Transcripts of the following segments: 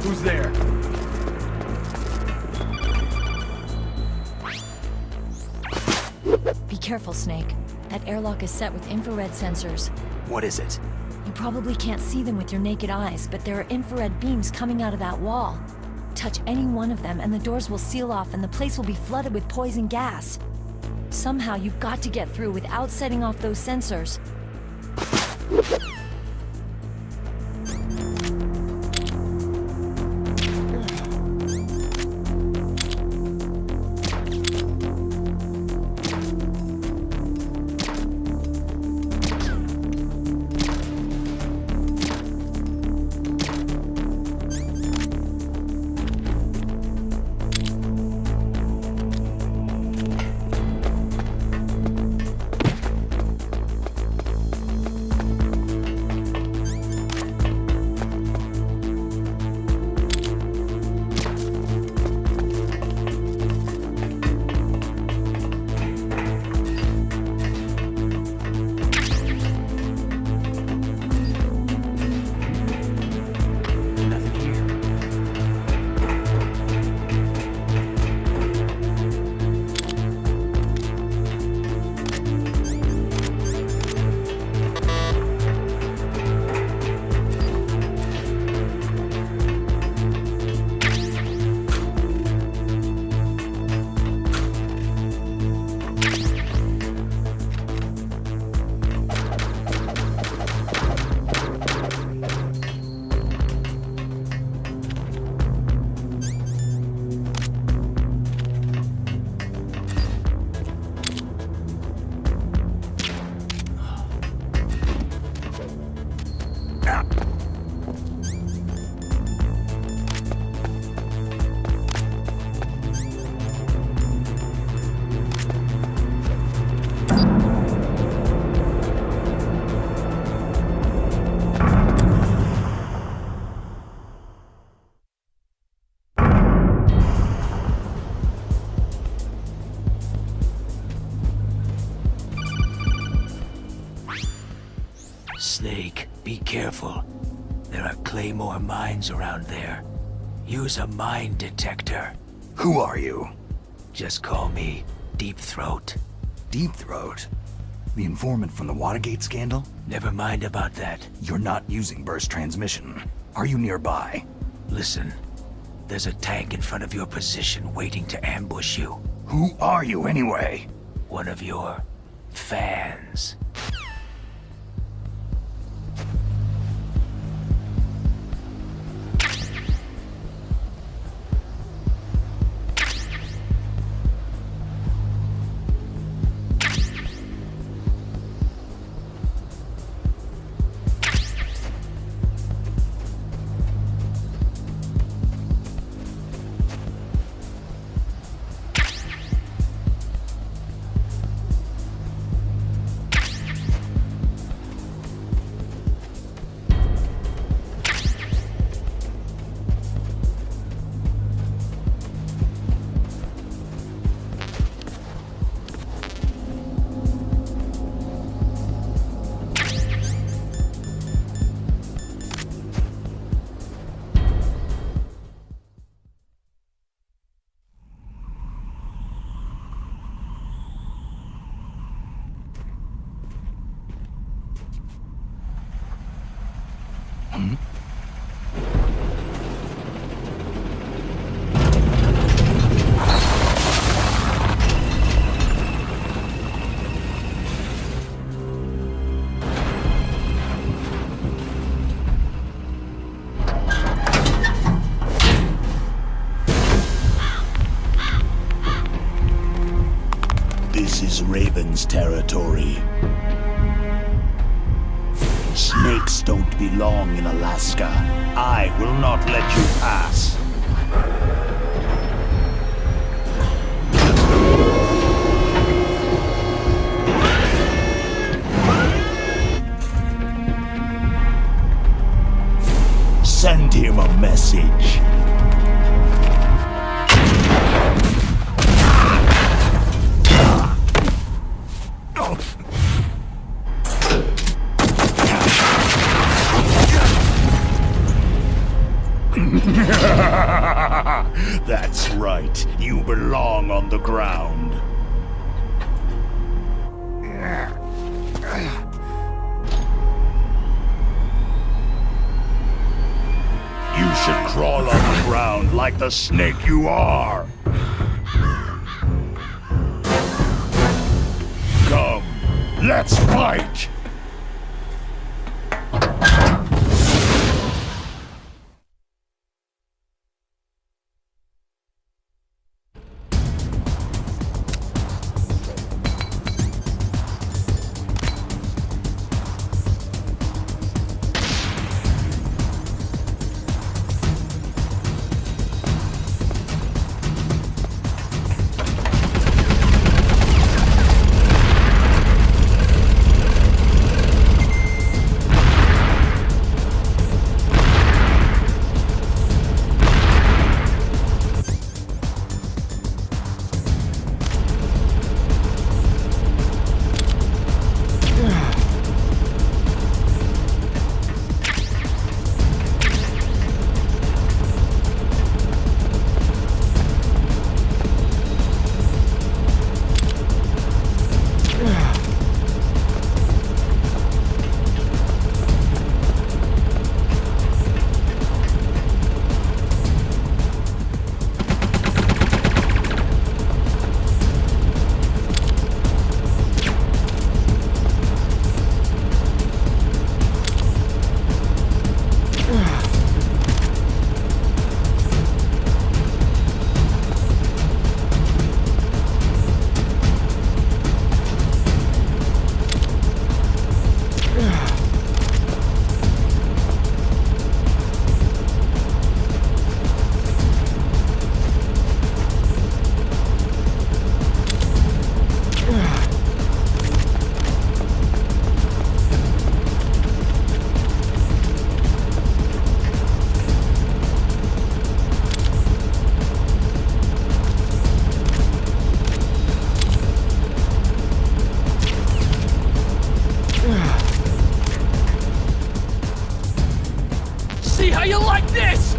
Who's there? Be careful, Snake. That airlock is set with infrared sensors. What is it? You probably can't see them with your naked eyes, but there are infrared beams coming out of that wall. Touch any one of them and the doors will seal off and the place will be flooded with poison gas. Somehow you've got to get through without setting off those sensors. Snake, be careful. There are Claymore mines around there. Use a mine detector. Who are you? Just call me Deep Throat. Deep Throat? The informant from the Watergate scandal? Never mind about that. You're not using burst transmission. Are you nearby? Listen, there's a tank in front of your position waiting to ambush you. Who are you anyway? One of your fans. This is Raven's territory. Snakes don't belong in Alaska. I will not let you pass. Send him a message. That's right. You belong on the ground. You should crawl on the ground like the snake you are. Come, let's fight! See how you like this?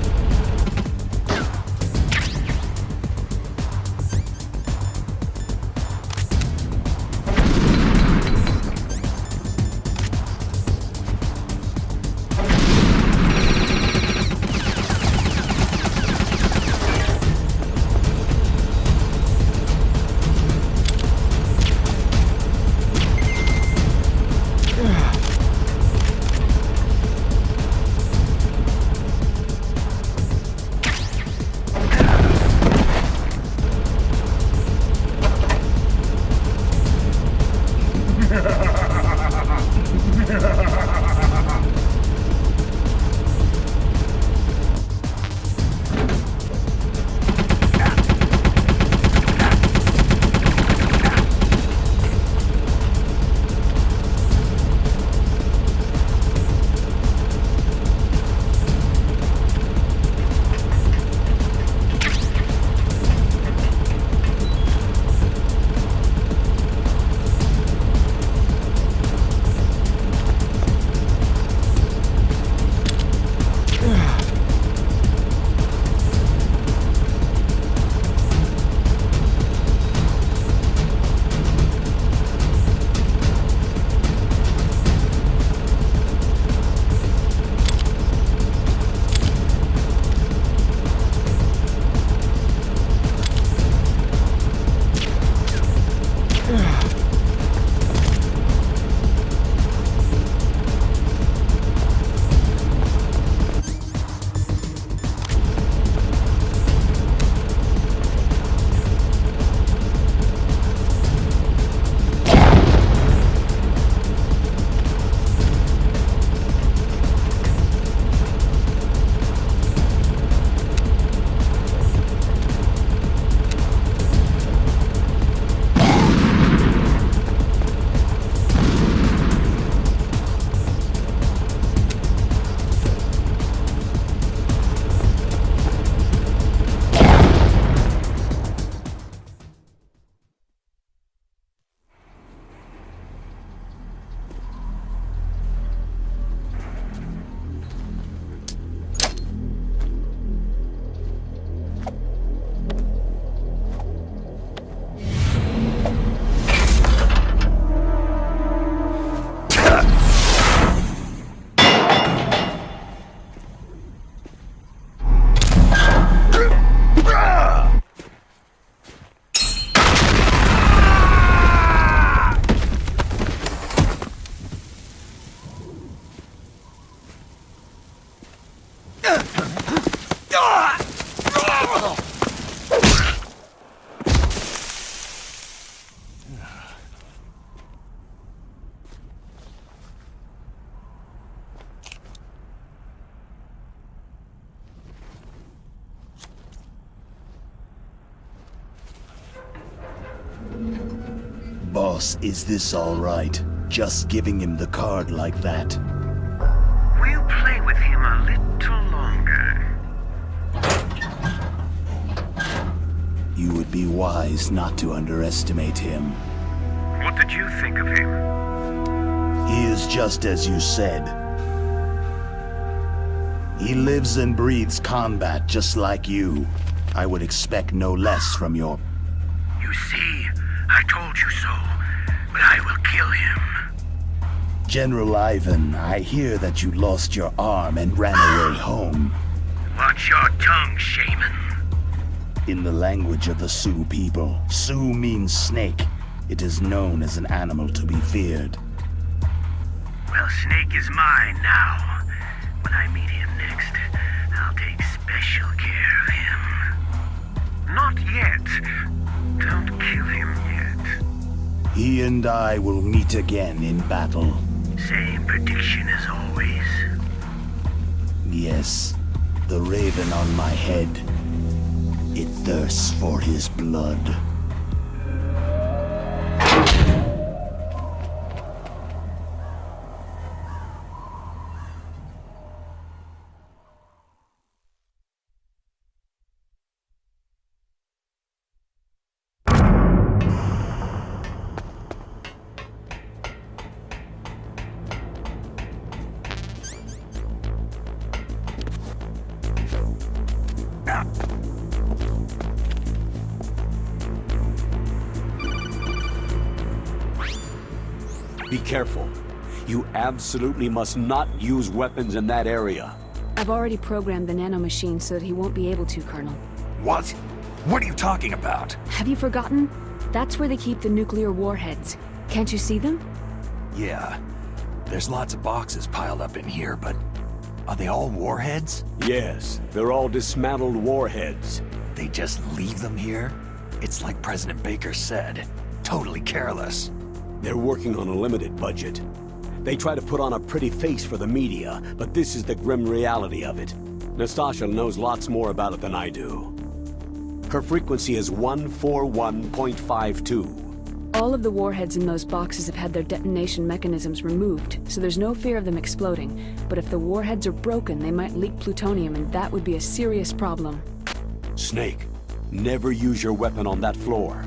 Boss, is this all right? Just giving him the card like that? We'll play with him a little longer. You would be wise not to underestimate him. What did you think of him? He is just as you said. He lives and breathes combat just like you. I would expect no less from your... You see, I told you so, but I will kill him. General Ivan, I hear that you lost your arm and ran away home. Watch your tongue, shaman. In the language of the Sioux people, Sioux means snake. It is known as an animal to be feared. Well, Snake is mine now. When I meet him next, I'll take special care of him. Not yet. Don't kill him yet. He and I will meet again in battle. Same prediction as always. Yes, the raven on my head. It thirsts for his blood. Be careful. You absolutely must not use weapons in that area. I've already programmed the nanomachine so that he won't be able to, Colonel. What? What are you talking about? Have you forgotten? That's where they keep the nuclear warheads. Can't you see them? Yeah. There's lots of boxes piled up in here, but are they all warheads? Yes, they're all dismantled warheads. They just leave them here? It's like President Baker said. Totally careless. They're working on a limited budget. They try to put on a pretty face for the media, but this is the grim reality of it. Nastasha knows lots more about it than I do. Her frequency is 141.52. All of the warheads in those boxes have had their detonation mechanisms removed, so there's no fear of them exploding. But if the warheads are broken, they might leak plutonium, and that would be a serious problem. Snake, never use your weapon on that floor.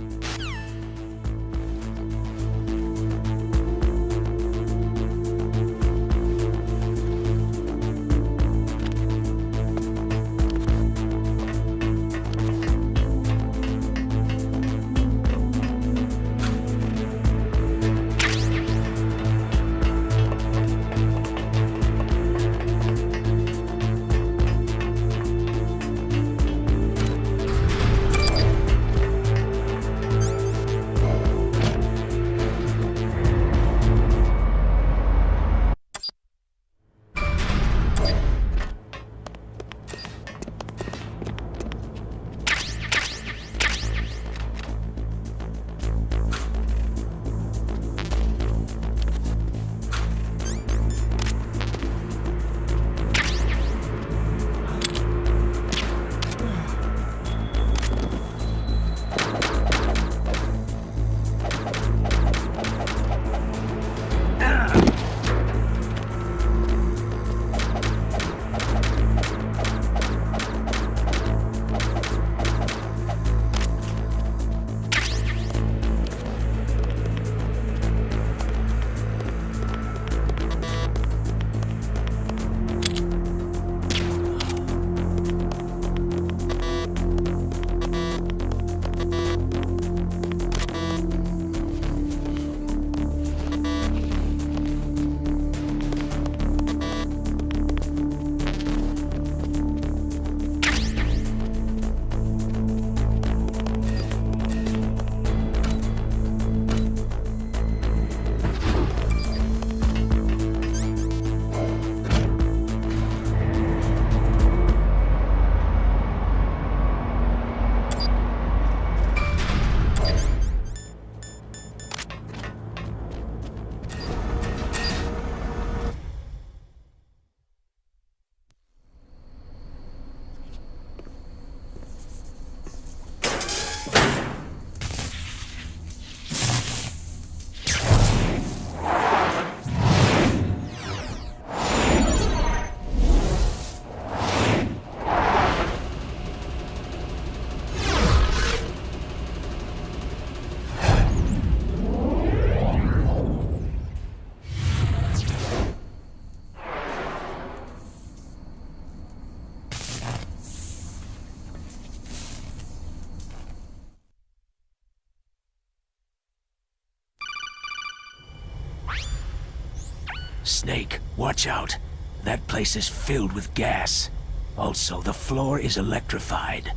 Snake, watch out. That place is filled with gas. Also, the floor is electrified.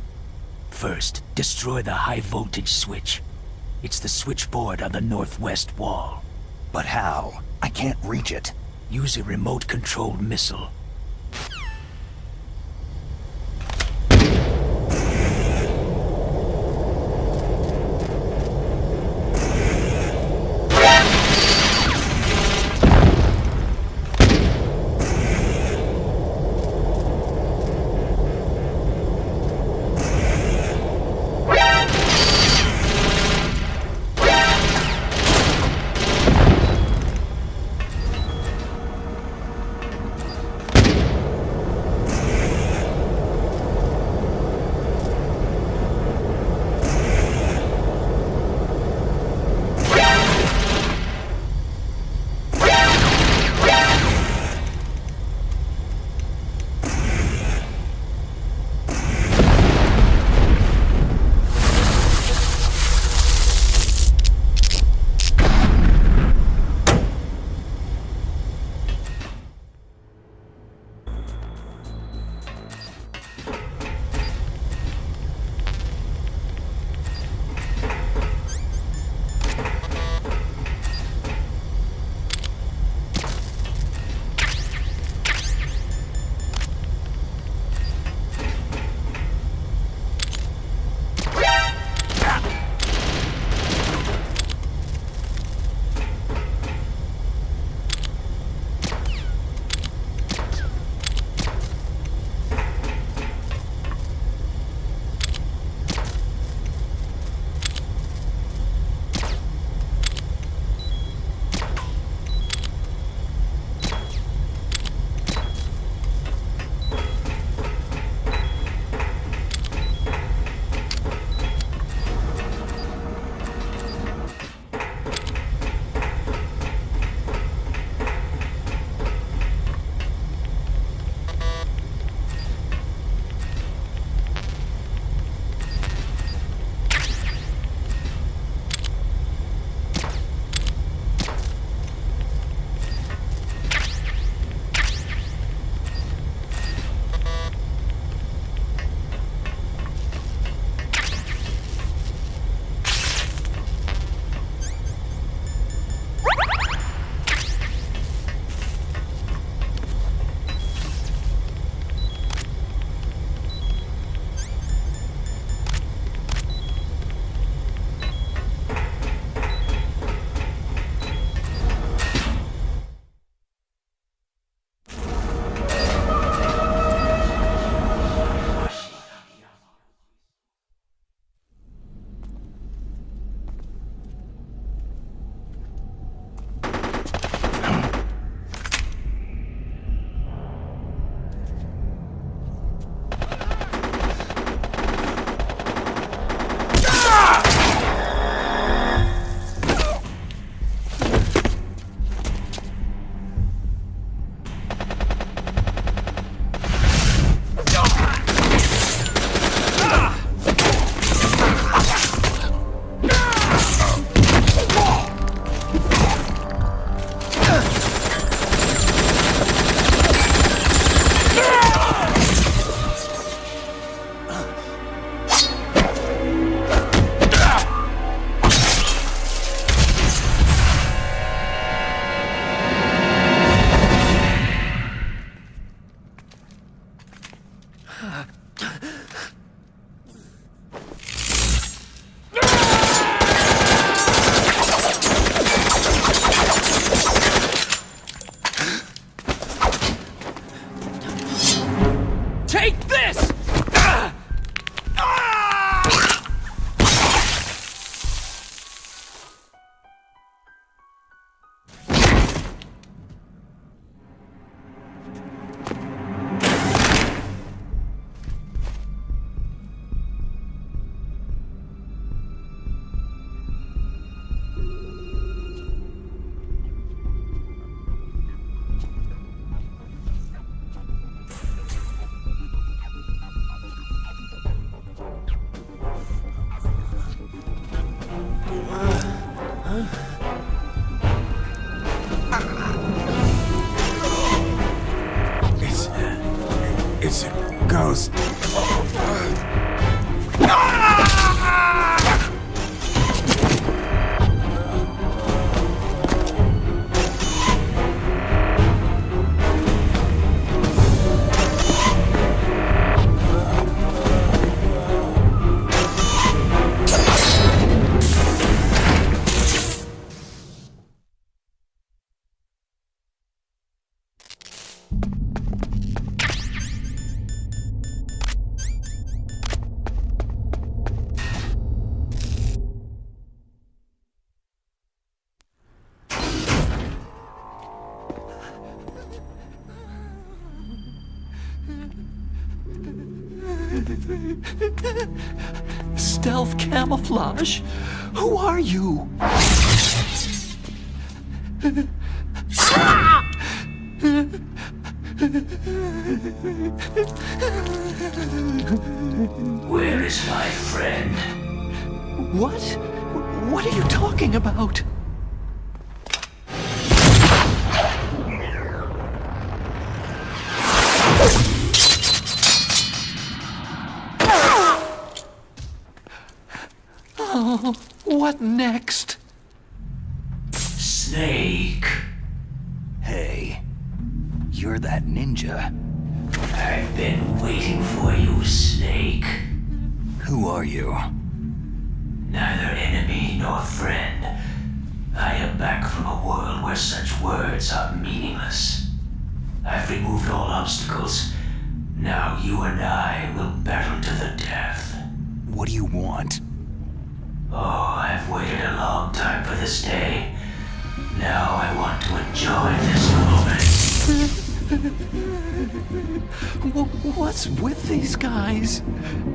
First, destroy the high-voltage switch. It's the switchboard on the northwest wall. But how? I can't reach it. Use a remote-controlled missile. It's a ghost. Stealth camouflage? Who are you? Where is my friend? What? What are you talking about? Oh, what next? Snake. Hey, you're that ninja. I've been waiting for you, Snake. Who are you? Neither enemy nor friend. I am back from a world where such words are meaningless. I've removed all obstacles. Now you and I will battle to the death. What do you want? Oh, I've waited a long time for this day. Now I want to enjoy this moment. What's with these guys?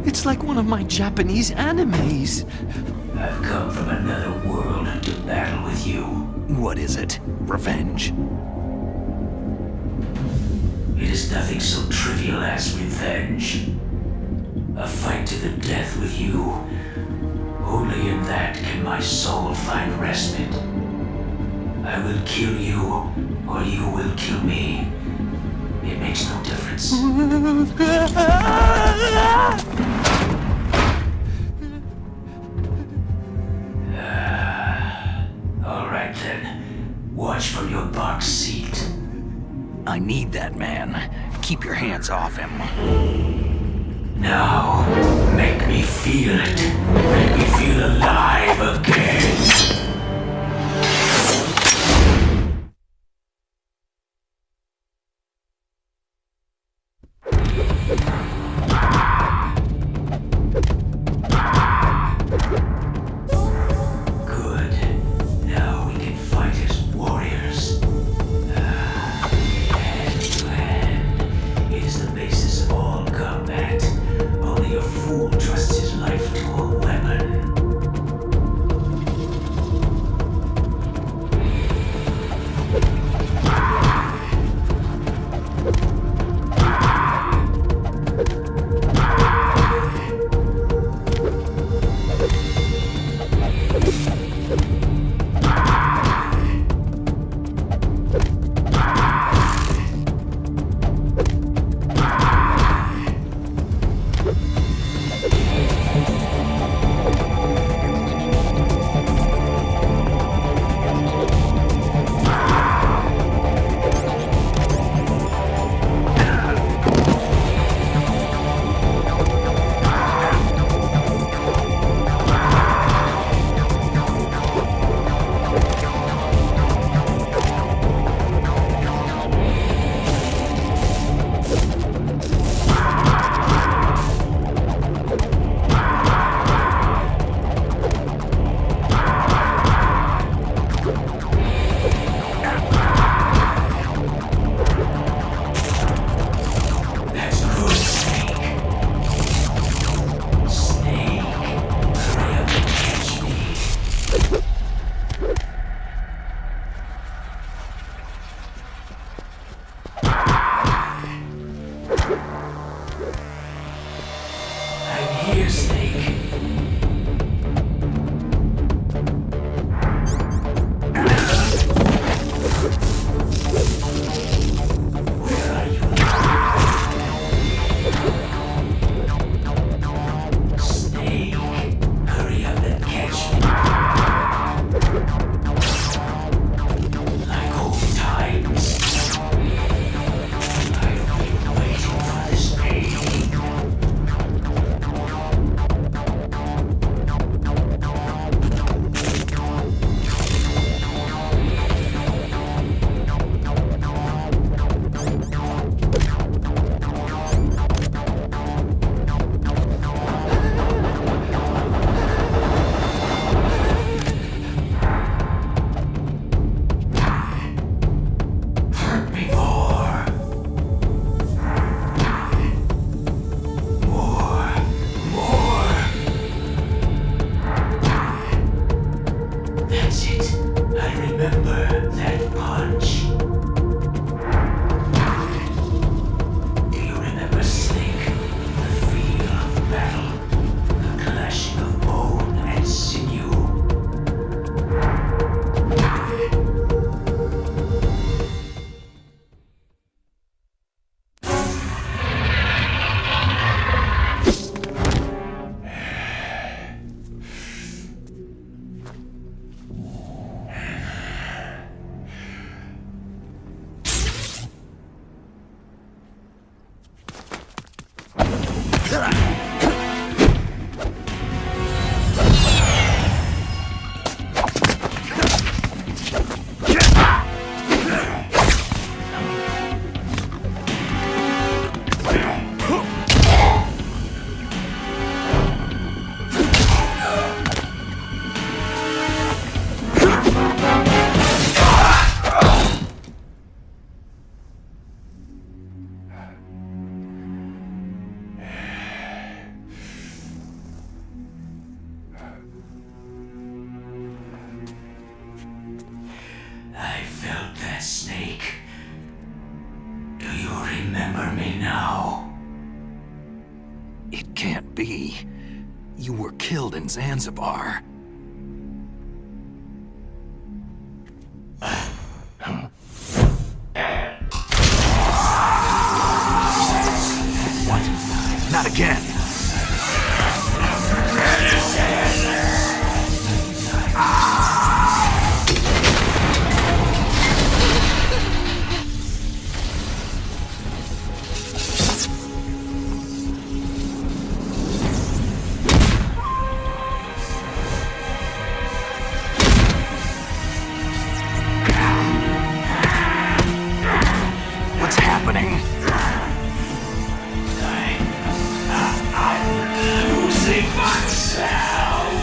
It's like one of my Japanese animes. I've come from another world to battle with you. What is it? Revenge? It is nothing so trivial as revenge. A fight to the death with you. Only in that can my soul find respite. I will kill you, or you will kill me. It makes no difference. All right then. Watch from your box seat. I need that man. Keep your hands off him. Now, make me feel it. Make me feel alive again. Good. Now we can fight as warriors. Hand to hand. It is the basis of all combat. Only a fool trusts his life to a weapon. I felt that snake. Do you remember me now? It can't be. You were killed in Zanzibar. What? Not again. What's happening? I'm losing myself.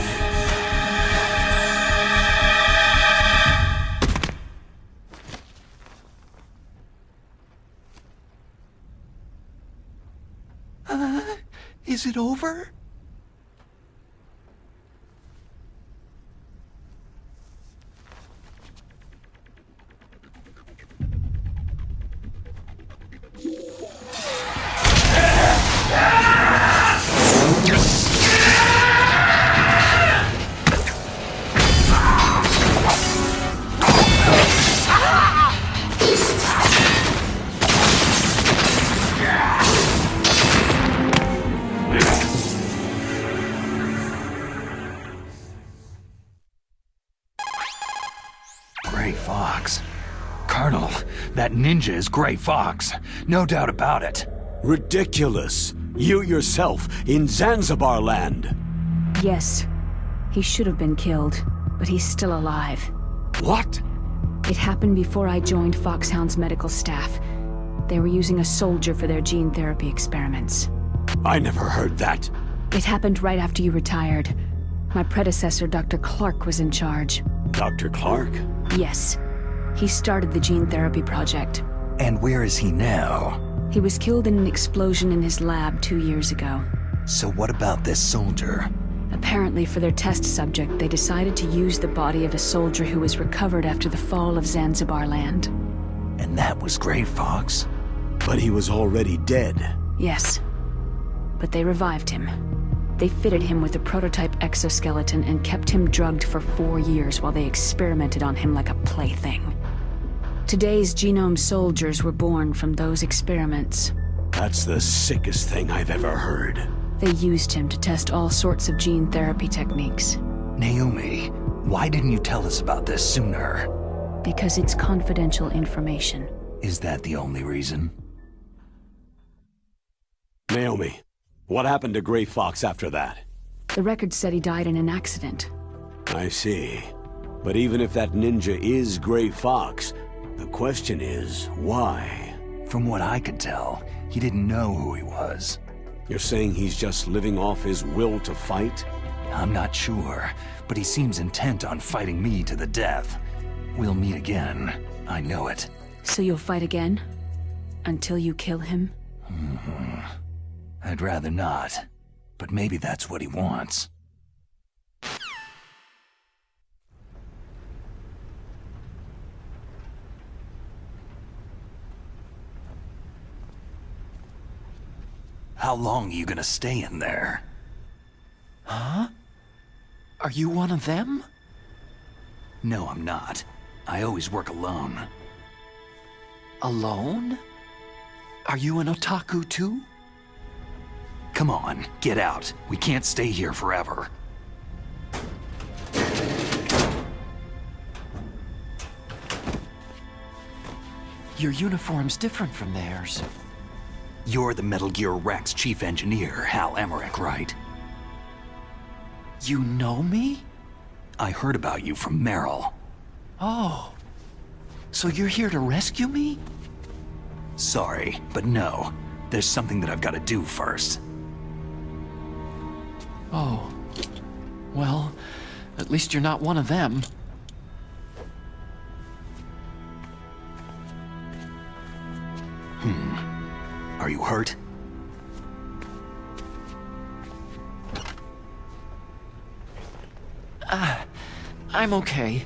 Is it over? Gray Fox. Colonel, that ninja is Gray Fox. No doubt about it. Ridiculous. You yourself in Zanzibar land. Yes. He should have been killed, but he's still alive. What? It happened before I joined Foxhound's medical staff. They were using a soldier for their gene therapy experiments. I never heard that. It happened right after you retired. My predecessor, Dr. Clark, was in charge. Dr. Clark? Yes. He started the gene therapy project. And where is he now? He was killed in an explosion in his lab 2 years ago. So what about this soldier? Apparently, for their test subject, they decided to use the body of a soldier who was recovered after the fall of Zanzibar land. And that was Gray Fox? But he was already dead. Yes. But they revived him. They fitted him with a prototype exoskeleton and kept him drugged for 4 years while they experimented on him like a plaything. Today's genome soldiers were born from those experiments. That's the sickest thing I've ever heard. They used him to test all sorts of gene therapy techniques. Naomi, why didn't you tell us about this sooner? Because it's confidential information. Is that the only reason? Naomi, what happened to Gray Fox after that? The record said he died in an accident. I see. But even if that ninja is Gray Fox, the question is, why? From what I could tell, he didn't know who he was. You're saying he's just living off his will to fight? I'm not sure, but he seems intent on fighting me to the death. We'll meet again. I know it. So you'll fight again? Until you kill him? I'd rather not, but maybe that's what he wants. How long are you gonna stay in there? Huh? Are you one of them? No, I'm not. I always work alone. Alone? Are you an otaku too? Come on, get out. We can't stay here forever. Your uniform's different from theirs. You're the Metal Gear Rex chief engineer, Hal Emmerich, right? You know me? I heard about you from Meryl. Oh. So you're here to rescue me? Sorry, but no. There's something that I've got to do first. Oh. Well, at least you're not one of them. Are you hurt? I'm okay.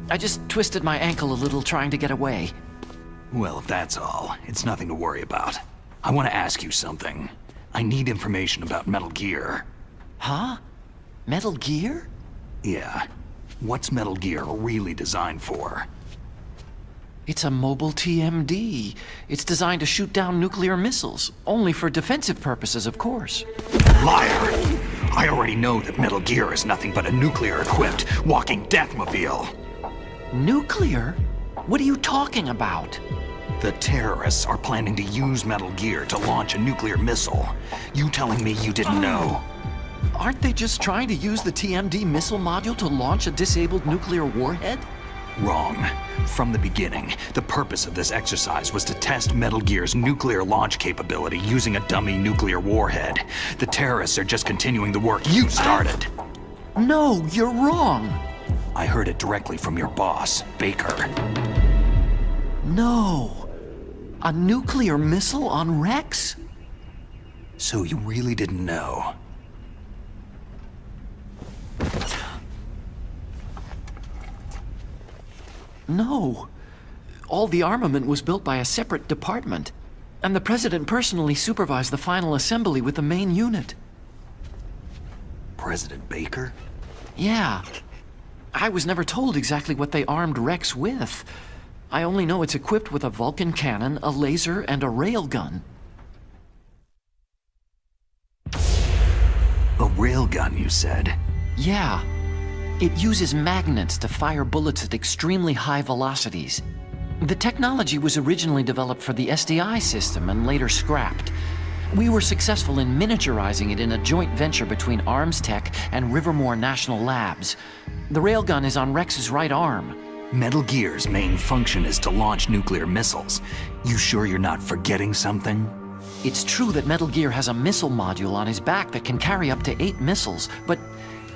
I just twisted my ankle a little trying to get away. Well, if that's all, it's nothing to worry about. I want to ask you something. I need information about Metal Gear. Huh? Metal Gear? Yeah. What's Metal Gear really designed for? It's a mobile TMD. It's designed to shoot down nuclear missiles, only for defensive purposes, of course. Liar! I already know that Metal Gear is nothing but a nuclear-equipped walking deathmobile. Nuclear? What are you talking about? The terrorists are planning to use Metal Gear to launch a nuclear missile. You telling me you didn't know? Aren't they just trying to use the TMD missile module to launch a disabled nuclear warhead? Wrong. From the beginning, the purpose of this exercise was to test Metal Gear's nuclear launch capability using a dummy nuclear warhead. The terrorists are just continuing the work you started. No, you're wrong. I heard it directly from your boss, Baker. No. A nuclear missile on Rex? So you really didn't know? No. All the armament was built by a separate department, and the President personally supervised the final assembly with the main unit. President Baker? Yeah. I was never told exactly what they armed Rex with. I only know it's equipped with a Vulcan cannon, a laser, and a railgun. A railgun, you said? Yeah. It uses magnets to fire bullets at extremely high velocities. The technology was originally developed for the SDI system and later scrapped. We were successful in miniaturizing it in a joint venture between Arms Tech and Rivermore National Labs. The railgun is on Rex's right arm. Metal Gear's main function is to launch nuclear missiles. You sure you're not forgetting something? It's true that Metal Gear has a missile module on his back that can carry up to 8 missiles, but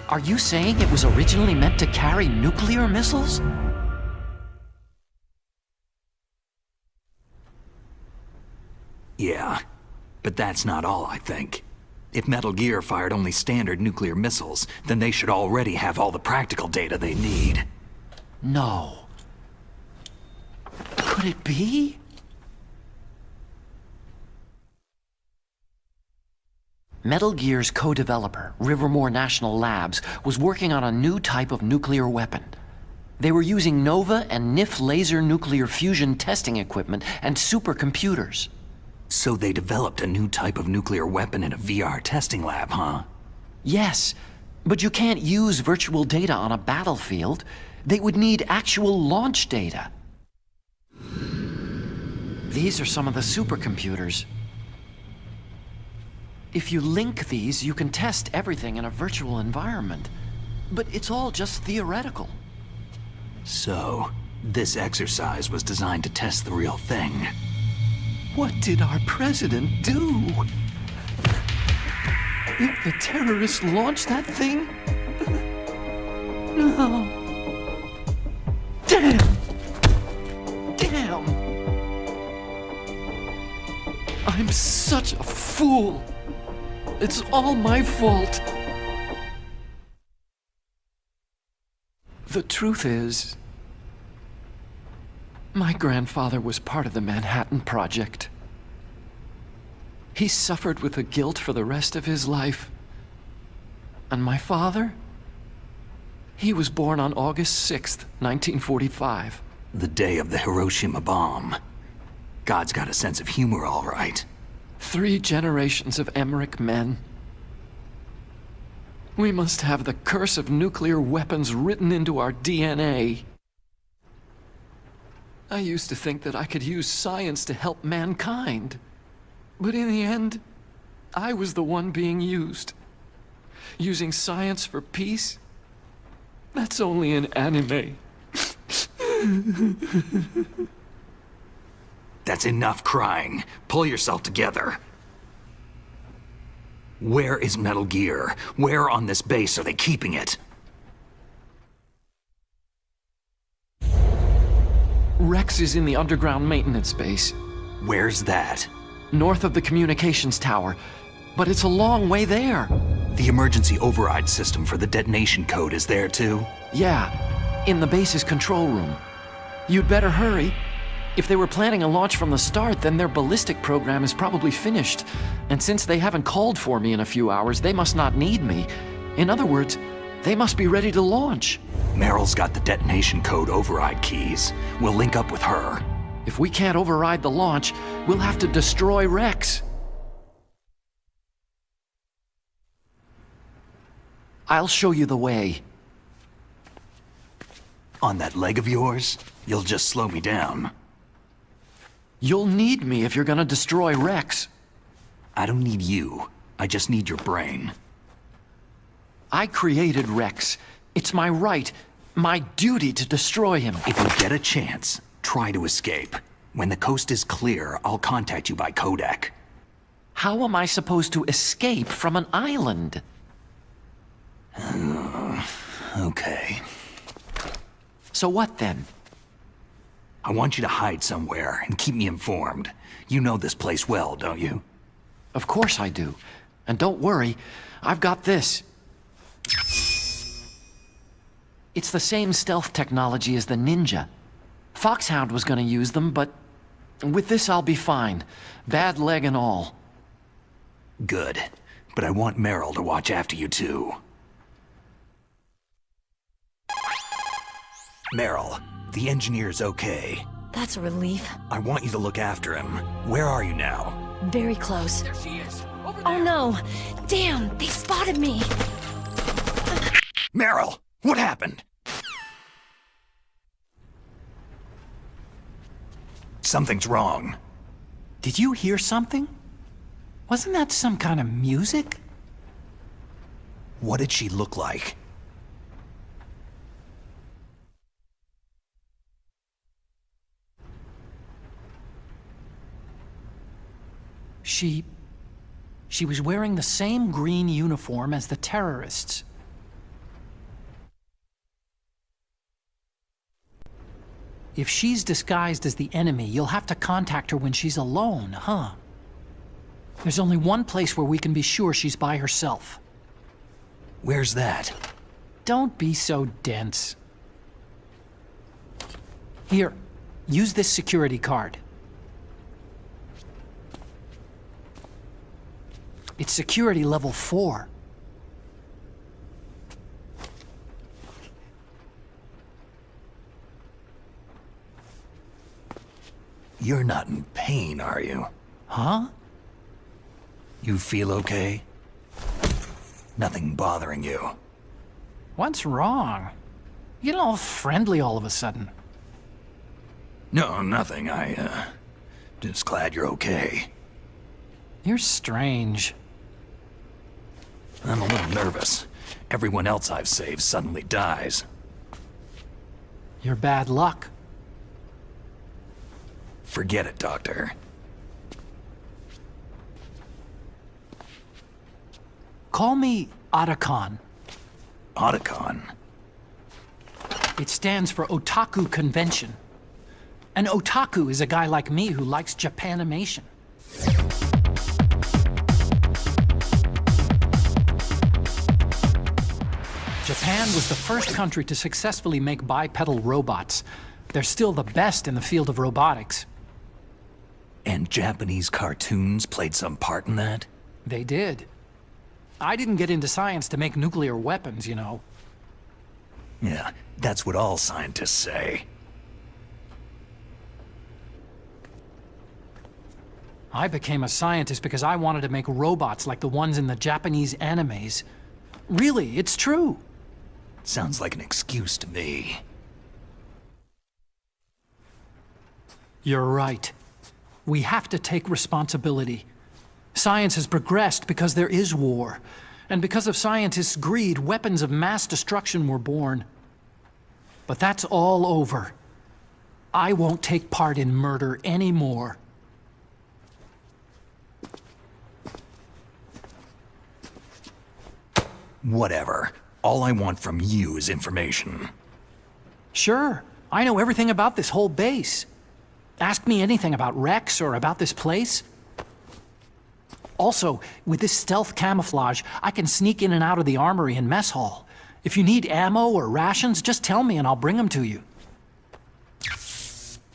are you saying it was originally meant to carry nuclear missiles? Yeah, but that's not all, I think. If Metal Gear fired only standard nuclear missiles, then they should already have all the practical data they need. No. Could it be? Metal Gear's co-developer, Rivermore National Labs, was working on a new type of nuclear weapon. They were using NOVA and NIF laser nuclear fusion testing equipment and supercomputers. So they developed a new type of nuclear weapon in a VR testing lab, huh? Yes, but you can't use virtual data on a battlefield. They would need actual launch data. These are some of the supercomputers. If you link these, you can test everything in a virtual environment. But it's all just theoretical. So, this exercise was designed to test the real thing. What did our president do? If the terrorists launched that thing? No. Damn! Damn! I'm such a fool! It's all my fault! The truth is, my grandfather was part of the Manhattan Project. He suffered with the guilt for the rest of his life. And my father? He was born on August 6th, 1945. The day of the Hiroshima bomb. God's got a sense of humor, all right. 3 generations of Emmerich men. We must have the curse of nuclear weapons written into our DNA. I used to think that I could use science to help mankind. But in the end, I was the one being used. Using science for peace? That's only in anime. That's enough crying. Pull yourself together. Where is Metal Gear? Where on this base are they keeping it? Rex is in the underground maintenance base, Where's that? north of the communications tower. But it's a long way there. The emergency override system for the detonation code is there too? Yeah, in the base's control room. You'd better hurry. If they were planning a launch from the start, then their ballistic program is probably finished. And since they haven't called for me in a few hours, they must not need me. In other words, they must be ready to launch. Meryl's got the detonation code override keys. We'll link up with her. If we can't override the launch, we'll have to destroy Rex. I'll show you the way. On that leg of yours, you'll just slow me down. You'll need me if you're gonna destroy Rex. I don't need you. I just need your brain. I created Rex. It's my right, my duty to destroy him. If you get a chance, try to escape. When the coast is clear, I'll contact you by codec. How am I supposed to escape from an island? Okay. So what then? I want you to hide somewhere and keep me informed. You know this place well, don't you? Of course I do. And don't worry, I've got this. It's the same stealth technology as the Ninja. Foxhound was gonna use them, but with this I'll be fine. Bad leg and all. Good. But I want Meryl to watch after you too. Meryl, the engineer's okay. That's a relief. I want you to look after him. Where are you now? Very close. There she is. Over Oh no! Damn, they spotted me! Meryl, what happened? Something's wrong. Did you hear something? Wasn't that some kind of music? What did she look like? She was wearing the same green uniform as the terrorists. If she's disguised as the enemy, you'll have to contact her when she's alone, huh? There's only one place where we can be sure she's by herself. Where's that? Don't be so dense. Here, use this security card. It's security level 4. You're not in pain, are you? Huh? You feel okay? Nothing bothering you? What's wrong? You get all friendly all of a sudden. No, nothing. Just glad you're okay. You're strange. I'm a little nervous. Everyone else I've saved suddenly dies. You're bad luck. Forget it, Doctor. Call me Otacon. Otacon? It stands for Otaku Convention. An otaku is a guy like me who likes Japanimation. Japan was the first country to successfully make bipedal robots. They're still the best in the field of robotics. And Japanese cartoons played some part in that? They did. I didn't get into science to make nuclear weapons, you know. Yeah, that's what all scientists say. I became a scientist because I wanted to make robots like the ones in the Japanese animes. Really, it's true. Sounds like an excuse to me. You're right. We have to take responsibility. Science has progressed because there is war. And because of scientists' greed, weapons of mass destruction were born. But that's all over. I won't take part in murder anymore. Whatever. All I want from you is information. Sure, I know everything about this whole base. Ask me anything about Rex or about this place. Also, with this stealth camouflage, I can sneak in and out of the armory and mess hall. If you need ammo or rations, just tell me and I'll bring them to you.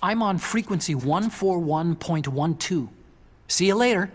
I'm on frequency 141.12. See you later.